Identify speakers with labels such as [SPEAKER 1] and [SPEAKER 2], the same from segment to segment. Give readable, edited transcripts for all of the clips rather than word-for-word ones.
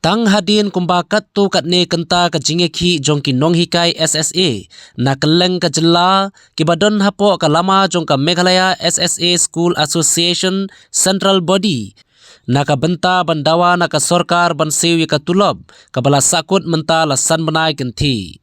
[SPEAKER 1] Tang Hadien Kumba Katto Katne Kenta ka Jingiakhih jongki Nonghikai SSA na keleng ka jela kibadon hapo ka lama jongka Meghalaya SSA School Association Central Body na ka benta bandawa na ka Sorkar ban Siew ka Tulop ka bala sakut menta la san banai kenti.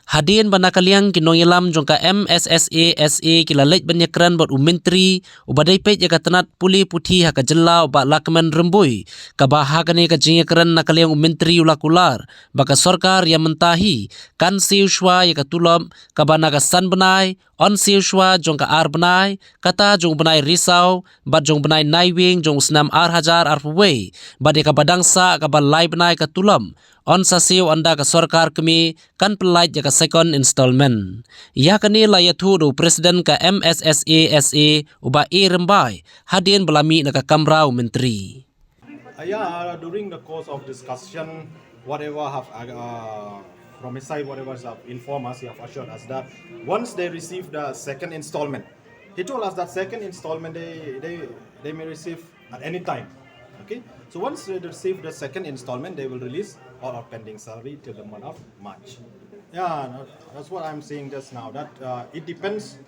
[SPEAKER 1] Hadien banakaliang kinongilam jongka MSSA SA kilalait banyakran bot umentri ubadai pet ya katanat puli puthi haka jela uba lakman rembui kabahagane ka jingiakran nakaliang umentri ula Kular baka Sorkar yang mentahi kan Siew shwa ya katulop kabana ka san benai on Siew shwa jongka ar benai kata jong benai risau bat jong benai naiwing jong senam ar hajar ar puwei bade ka badangsa kabalai benai katulom on sa Siew anda ka Sorkar kami kan pelait ya ka second installment. Iaka ni layathu do presiden ka MSSA SA uba rembai Hadien belami na ka kamrau menteri.
[SPEAKER 2] During the course of discussion, whatever have from his side, whatever have informed us, he have assured us that once they receive the second installment, he told us that second installment they may receive at any time. Okay, so once they receive the second installment, they will release all our pending salary till the month of March. Yeah, that's what I'm saying just now. That it depends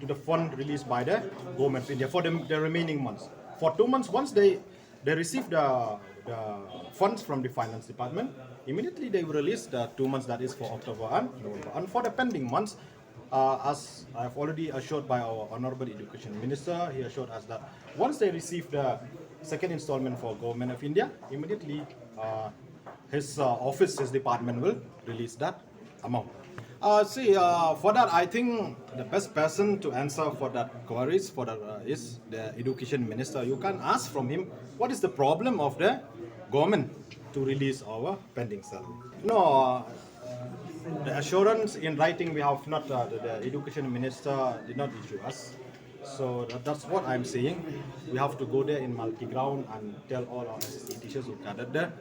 [SPEAKER 2] to the fund released by the government of India for the remaining months. For 2 months, once they receive the funds from the finance department, immediately they will release the 2 months, that is for October and November. And for the pending months, as I have already assured by our Honorable Education Minister, he assured us that once they receive the second installment for Government of India, immediately his office, his department will release that amount. For that, I think the best person to answer for that queries for that is the Education Minister. You can ask from him what is the problem of the government to release our pending salary. No, the assurance in writing we have not. The Education Minister did not issue us. So that's what I'm saying. We have to go there in multi-ground and tell all our SSA teachers who gathered there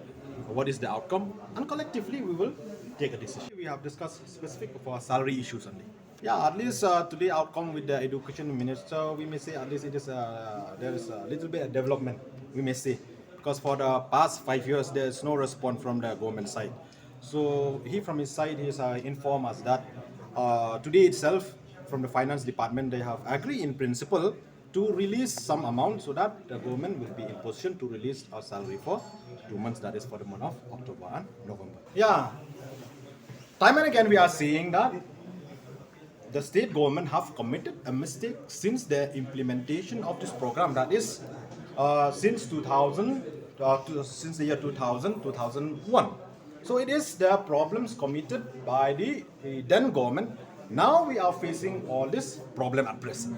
[SPEAKER 2] what is the outcome, and collectively we will take a decision. We have discussed specific for salary issues only. Yeah, at least today outcome with the Education Minister, we may say at least it is there is a little bit of development, we may say, because for the past 5 years there is no response from the government side. So he from his side he has informed us that today itself from the finance department they have agreed in principle to release some amount so that the government will be in position to release our salary for 2 months, that is for the month of October and November. Yeah, time and again we are seeing that the state government have committed a mistake since the implementation of this program, that is since 2000 since the year 2001. So it is the problems committed by the then government. Now we are facing all this problem at present.